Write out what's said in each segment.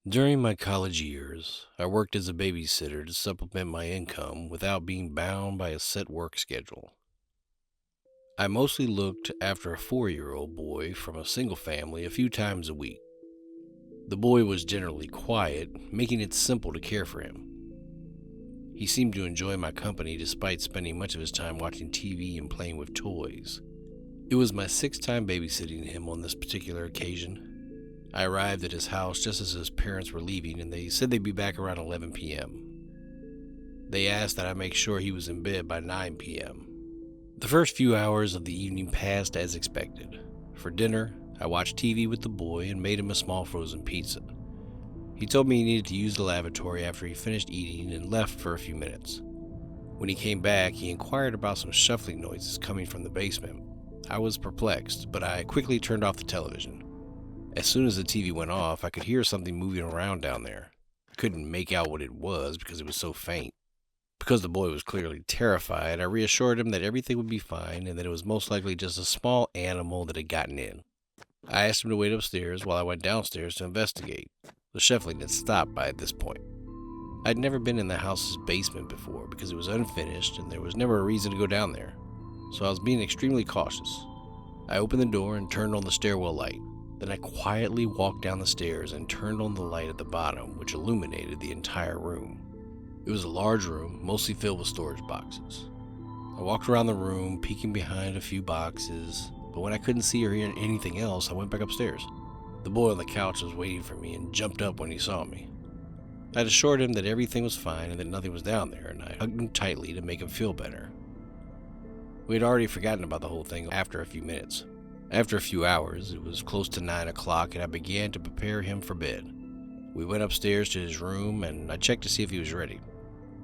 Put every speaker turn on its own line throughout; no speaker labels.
During my college years, I worked as a babysitter to supplement my income without being bound by a set work schedule. I mostly looked after a 4-year-old boy from a single family a few times a week. The boy was generally quiet, making it simple to care for him. He seemed to enjoy my company despite spending much of his time watching TV and playing with toys. It was my sixth time babysitting him on this particular occasion. I arrived at his house just as his parents were leaving, and they said they'd be back around 11 p.m. They asked that I make sure he was in bed by 9 p.m. The first few hours of the evening passed as expected. For dinner, I watched TV with the boy and made him a small frozen pizza. He told me he needed to use the lavatory after he finished eating and left for a few minutes. When he came back, he inquired about some shuffling noises coming from the basement. I was perplexed, but I quickly turned off the television. As soon as the TV went off, I could hear something moving around down there. I couldn't make out what it was because it was so faint. Because the boy was clearly terrified, I reassured him that everything would be fine and that it was most likely just a small animal that had gotten in. I asked him to wait upstairs while I went downstairs to investigate. The shuffling had stopped by this point. I'd never been in the house's basement before because it was unfinished and there was never a reason to go down there, so I was being extremely cautious. I opened the door and turned on the stairwell light. Then I quietly walked down the stairs and turned on the light at the bottom, which illuminated the entire room. It was a large room, mostly filled with storage boxes. I walked around the room, peeking behind a few boxes, but when I couldn't see or hear anything else, I went back upstairs. The boy on the couch was waiting for me and jumped up when he saw me. I'd assured him that everything was fine and that nothing was down there, and I hugged him tightly to make him feel better. We had already forgotten about the whole thing after a few minutes. After a few hours, it was close to 9 o'clock, and I began to prepare him for bed. We went upstairs to his room, and I checked to see if he was ready.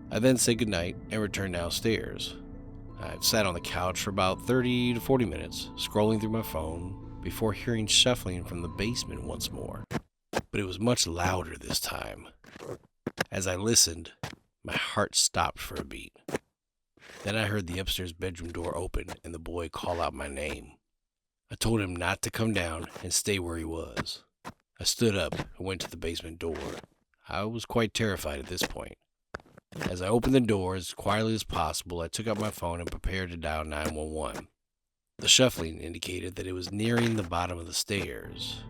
I then said goodnight and returned downstairs. I sat on the couch for about 30 to 40 minutes, scrolling through my phone, before hearing shuffling from the basement once more. But it was much louder this time. As I listened, my heart stopped for a beat. Then I heard the upstairs bedroom door open and the boy call out my name. I told him not to come down and stay where he was. I stood up and went to the basement door. I was quite terrified at this point. As I opened the door as quietly as possible, I took out my phone and prepared to dial 911. The shuffling indicated that it was nearing the bottom of the stairs.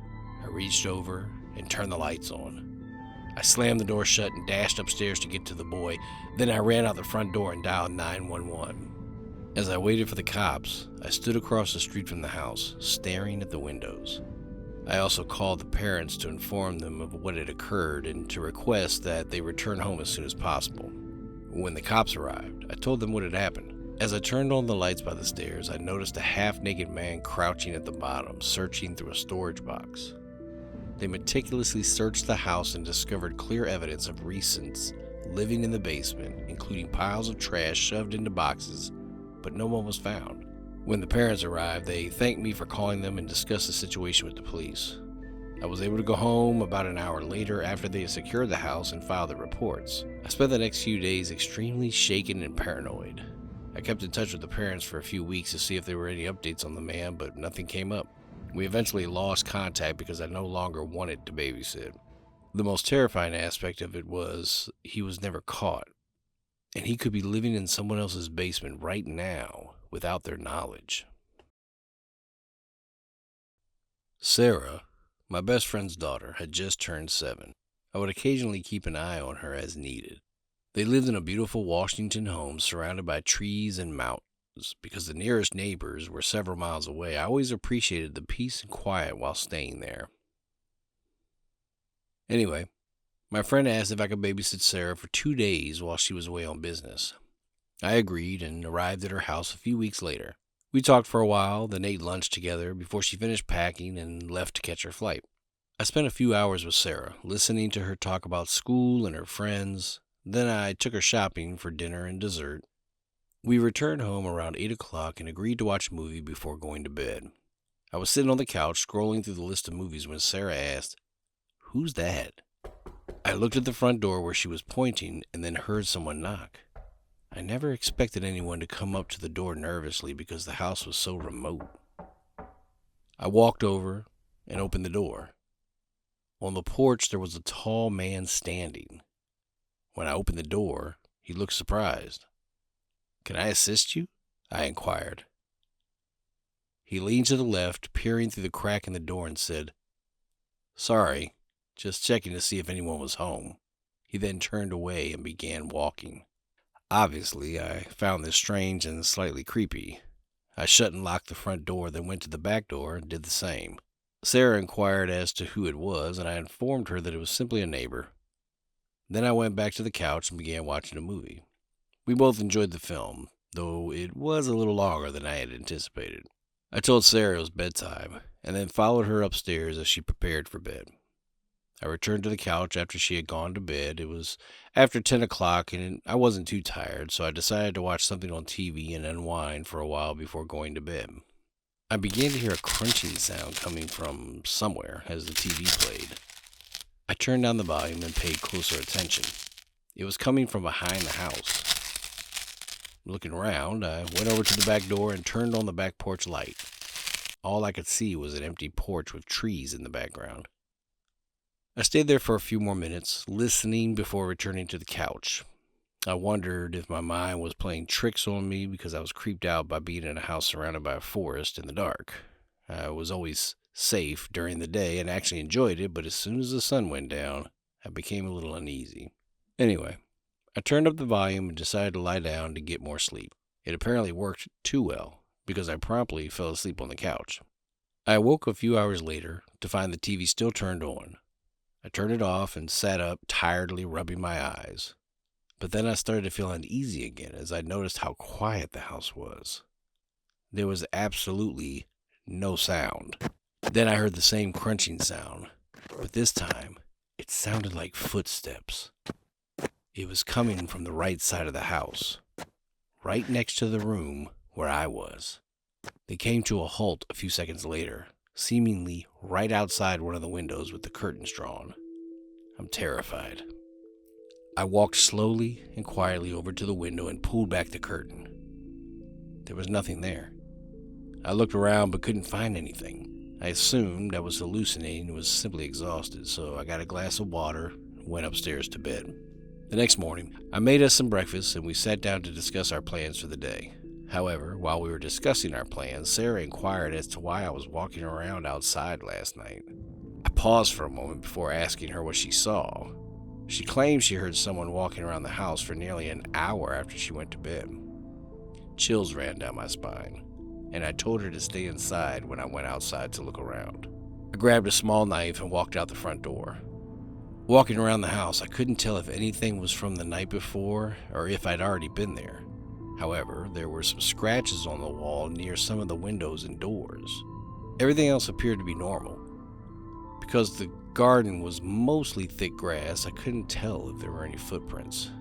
I reached over and turned the lights on. I slammed the door shut and dashed upstairs to get to the boy. Then I ran out the front door and dialed 911. As I waited for the cops, I stood across the street from the house, staring at the windows. I also called the parents to inform them of what had occurred and to request that they return home as soon as possible. When the cops arrived, I told them what had happened. As I turned on the lights by the stairs, I noticed a half-naked man crouching at the bottom, searching through a storage box. They meticulously searched the house and discovered clear evidence of recents living in the basement, including piles of trash shoved into boxes, but no one was found. When the parents arrived, they thanked me for calling them and discussed the situation with the police. I was able to go home about an hour later after they had secured the house and filed the reports. I spent the next few days extremely shaken and paranoid. I kept in touch with the parents for a few weeks to see if there were any updates on the man, but nothing came up. We eventually lost contact because I no longer wanted to babysit. The most terrifying aspect of it was he was never caught, and he could be living in someone else's basement right now without their knowledge. Sarah, my best friend's daughter, had just turned 7. I would occasionally keep an eye on her as needed. They lived in a beautiful Washington home surrounded by trees and mountains. Because the nearest neighbors were several miles away, I always appreciated the peace and quiet while staying there. Anyway, my friend asked if I could babysit Sarah for 2 days while she was away on business. I agreed and arrived at her house a few weeks later. We talked for a while, then ate lunch together before she finished packing and left to catch her flight. I spent a few hours with Sarah, listening to her talk about school and her friends. Then I took her shopping for dinner and dessert. We returned home around 8 o'clock and agreed to watch a movie before going to bed. I was sitting on the couch scrolling through the list of movies when Sarah asked, "Who's that?" I looked at the front door where she was pointing and then heard someone knock. I never expected anyone to come up to the door nervously because the house was so remote. I walked over and opened the door. On the porch, there was a tall man standing. When I opened the door, he looked surprised. "Can I assist you?" I inquired. He leaned to the left, peering through the crack in the door, and said, "Sorry, just checking to see if anyone was home." He then turned away and began walking. Obviously, I found this strange and slightly creepy. I shut and locked the front door, then went to the back door and did the same. Sarah inquired as to who it was, and I informed her that it was simply a neighbor. Then I went back to the couch and began watching a movie. We both enjoyed the film, though it was a little longer than I had anticipated. I told Sarah it was bedtime, and then followed her upstairs as she prepared for bed. I returned to the couch after she had gone to bed. It was after 10 o'clock, and I wasn't too tired, so I decided to watch something on TV and unwind for a while before going to bed. I began to hear a crunching sound coming from somewhere as the TV played. I turned down the volume and paid closer attention. It was coming from behind the house. Looking around, I went over to the back door and turned on the back porch light. All I could see was an empty porch with trees in the background. I stayed there for a few more minutes, listening before returning to the couch. I wondered if my mind was playing tricks on me because I was creeped out by being in a house surrounded by a forest in the dark. I was always safe during the day and actually enjoyed it, but as soon as the sun went down, I became a little uneasy. Anyway, I turned up the volume and decided to lie down to get more sleep. It apparently worked too well, because I promptly fell asleep on the couch. I awoke a few hours later to find the TV still turned on. I turned it off and sat up, tiredly rubbing my eyes. But then I started to feel uneasy again as I noticed how quiet the house was. There was absolutely no sound. Then I heard the same crunching sound, but this time it sounded like footsteps. It was coming from the right side of the house, right next to the room where I was. They came to a halt a few seconds later, seemingly right outside one of the windows with the curtains drawn. I'm terrified. I walked slowly and quietly over to the window and pulled back the curtain. There was nothing there. I looked around but couldn't find anything. I assumed I was hallucinating and was simply exhausted, so I got a glass of water and went upstairs to bed. The next morning, I made us some breakfast and we sat down to discuss our plans for the day. However, while we were discussing our plans, Sarah inquired as to why I was walking around outside last night. I paused for a moment before asking her what she saw. She claimed she heard someone walking around the house for nearly an hour after she went to bed. Chills ran down my spine, and I told her to stay inside when I went outside to look around. I grabbed a small knife and walked out the front door. Walking around the house, I couldn't tell if anything was from the night before or if I'd already been there. However, there were some scratches on the wall near some of the windows and doors. Everything else appeared to be normal. Because the garden was mostly thick grass, I couldn't tell if there were any footprints.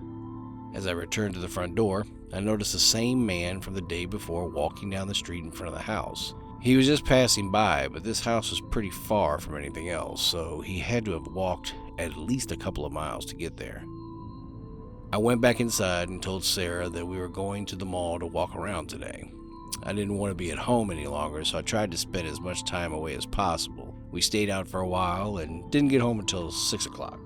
As I returned to the front door, I noticed the same man from the day before walking down the street in front of the house. He was just passing by, but this house was pretty far from anything else, so he had to have walked at least a couple of miles to get there. I went back inside and told Sarah that we were going to the mall to walk around today. I didn't want to be at home any longer, so I tried to spend as much time away as possible. We stayed out for a while and didn't get home until 6 o'clock.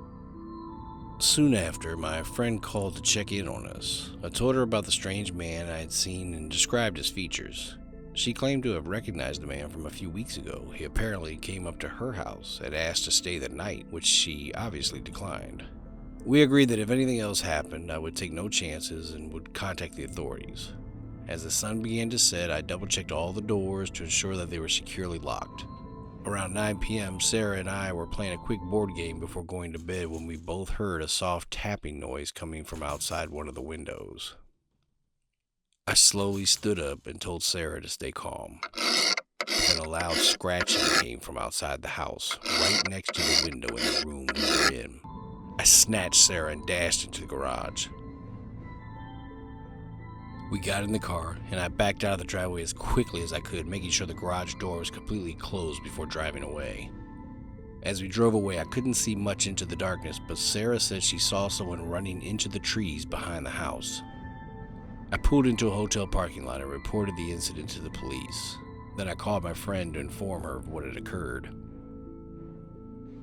Soon after, my friend called to check in on us. I told her about the strange man I had seen and described his features. She claimed to have recognized the man from a few weeks ago. He apparently came up to her house and asked to stay the night, which she obviously declined. We agreed that if anything else happened, I would take no chances and would contact the authorities. As the sun began to set, I double-checked all the doors to ensure that they were securely locked. Around 9 p.m., Sarah and I were playing a quick board game before going to bed when we both heard a soft tapping noise coming from outside one of the windows. I slowly stood up and told Sarah to stay calm. Then a loud scratching came from outside the house, right next to the window in the room we were in. I snatched Sarah and dashed into the garage. We got in the car, and I backed out of the driveway as quickly as I could, making sure the garage door was completely closed before driving away. As we drove away, I couldn't see much into the darkness, but Sarah said she saw someone running into the trees behind the house. I pulled into a hotel parking lot and reported the incident to the police. Then I called my friend to inform her of what had occurred.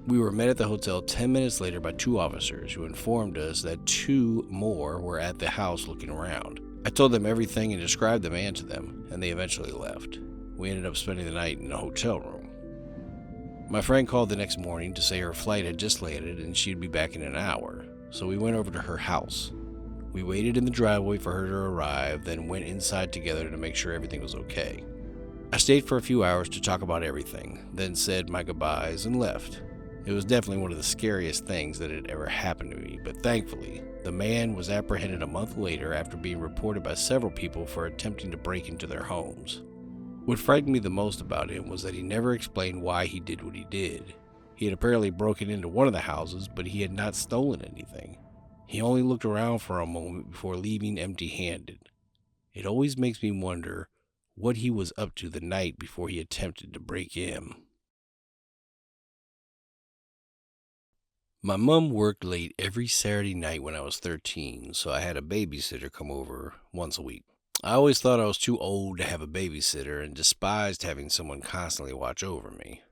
We were met at the hotel 10 minutes later by 2 officers who informed us that 2 more were at the house looking around. I told them everything and described the man to them, and they eventually left. We ended up spending the night in a hotel room. My friend called the next morning to say her flight had just landed and she'd be back in an hour, so we went over to her house. We waited in the driveway for her to arrive, then went inside together to make sure everything was okay. I stayed for a few hours to talk about everything, then said my goodbyes and left. It was definitely one of the scariest things that had ever happened to me, but thankfully, the man was apprehended a month later after being reported by several people for attempting to break into their homes. What frightened me the most about him was that he never explained why he did what he did. He had apparently broken into one of the houses, but he had not stolen anything. He only looked around for a moment before leaving empty-handed. It always makes me wonder what he was up to the night before he attempted to break in. My mom worked late every Saturday night when I was 13, so I had a babysitter come over once a week. I always thought I was too old to have a babysitter and despised having someone constantly watch over me.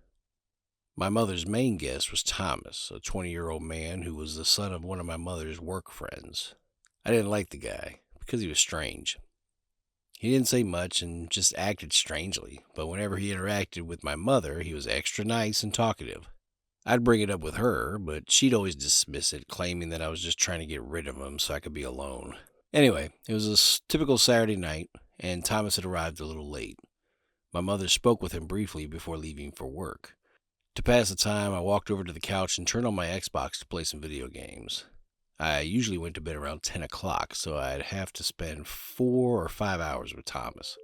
My mother's main guest was Thomas, a 20-year-old man who was the son of one of my mother's work friends. I didn't like the guy because he was strange. He didn't say much and just acted strangely, but whenever he interacted with my mother, he was extra nice and talkative. I'd bring it up with her, but she'd always dismiss it, claiming that I was just trying to get rid of him so I could be alone. Anyway, it was a typical Saturday night, and Thomas had arrived a little late. My mother spoke with him briefly before leaving for work. To pass the time, I walked over to the couch and turned on my Xbox to play some video games. I usually went to bed around 10 o'clock, so I'd have to spend 4 or 5 hours with Thomas.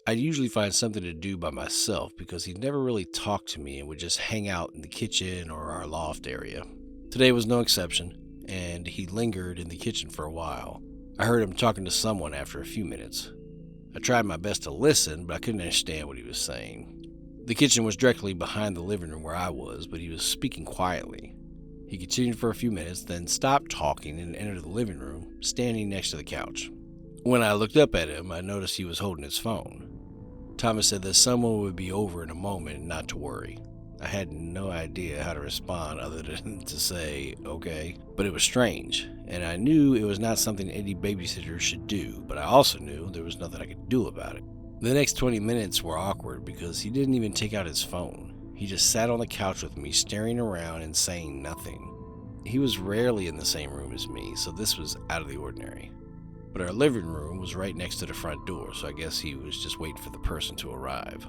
I'd usually find something to do by myself because he never really talked to me and would just hang out in the kitchen or our loft area. Today was no exception, and he lingered in the kitchen for a while. I heard him talking to someone after a few minutes. I tried my best to listen, but I couldn't understand what he was saying. The kitchen was directly behind the living room where I was, but he was speaking quietly. He continued for a few minutes, then stopped talking and entered the living room, standing next to the couch. When I looked up at him, I noticed he was holding his phone. Thomas said that someone would be over in a moment and not to worry. I had no idea how to respond other than to say, okay, but it was strange, and I knew it was not something any babysitter should do, but I also knew there was nothing I could do about it. The next 20 minutes were awkward because he didn't even take out his phone. He just sat on the couch with me, staring around and saying nothing. He was rarely in the same room as me, so this was out of the ordinary. But our living room was right next to the front door, so I guess he was just waiting for the person to arrive.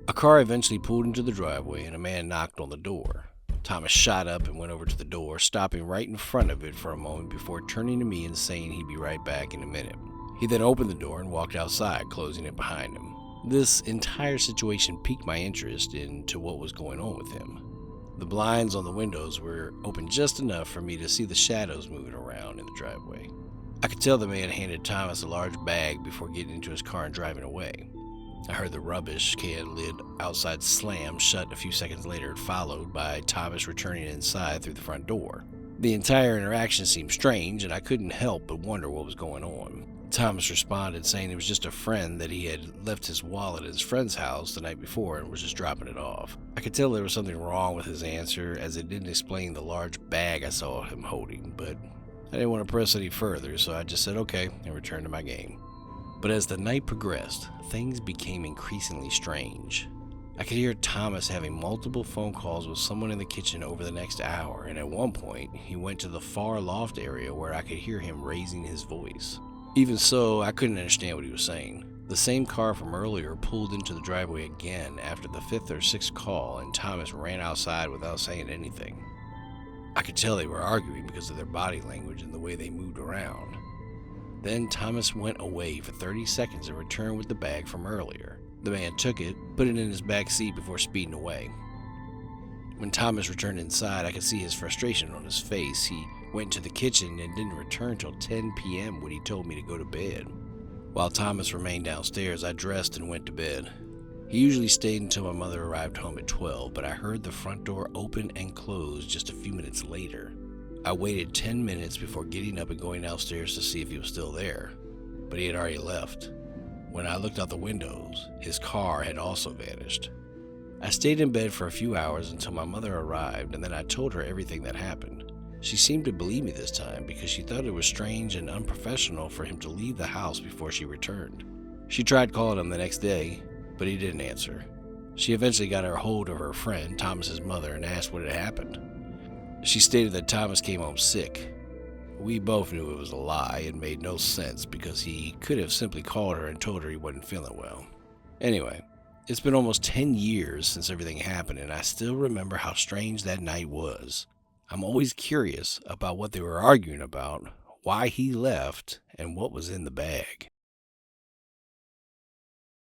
A car eventually pulled into the driveway and a man knocked on the door. Thomas shot up and went over to the door, stopping right in front of it for a moment before turning to me and saying he'd be right back in a minute. He then opened the door and walked outside, closing it behind him. This entire situation piqued my interest into what was going on with him. The blinds on the windows were open just enough for me to see the shadows moving around in the driveway. I could tell the man handed Thomas a large bag before getting into his car and driving away. I heard the rubbish can lid outside slam shut a few seconds later, followed by Thomas returning inside through the front door. The entire interaction seemed strange, and I couldn't help but wonder what was going on. Thomas responded saying it was just a friend that he had left his wallet at his friend's house the night before and was just dropping it off. I could tell there was something wrong with his answer as it didn't explain the large bag I saw him holding, but I didn't want to press any further, so I just said okay and returned to my game. But as the night progressed, things became increasingly strange. I could hear Thomas having multiple phone calls with someone in the kitchen over the next hour, and at one point, he went to the far loft area where I could hear him raising his voice. Even so, I couldn't understand what he was saying. The same car from earlier pulled into the driveway again after the 5th or 6th call, and Thomas ran outside without saying anything. I could tell they were arguing because of their body language and the way they moved around. Then Thomas went away for 30 seconds and returned with the bag from earlier. The man took it, put it in his back seat before speeding away. When Thomas returned inside, I could see his frustration on his face. He went to the kitchen and didn't return till 10 p.m. when he told me to go to bed. While Thomas remained downstairs, I dressed and went to bed. He usually stayed until my mother arrived home at 12, but I heard the front door open and close just a few minutes later. I waited 10 minutes before getting up and going downstairs to see if he was still there, but he had already left. When I looked out the windows, his car had also vanished. I stayed in bed for a few hours until my mother arrived, and then I told her everything that happened. She seemed to believe me this time because she thought it was strange and unprofessional for him to leave the house before she returned. She tried calling him the next day, but he didn't answer. She eventually got a hold of her friend, Thomas's mother, and asked what had happened. She stated that Thomas came home sick. We both knew it was a lie and made no sense because he could have simply called her and told her he wasn't feeling well. Anyway, it's been almost 10 years since everything happened, and I still remember how strange that night was. I'm always curious about what they were arguing about, why he left, and what was in the bag.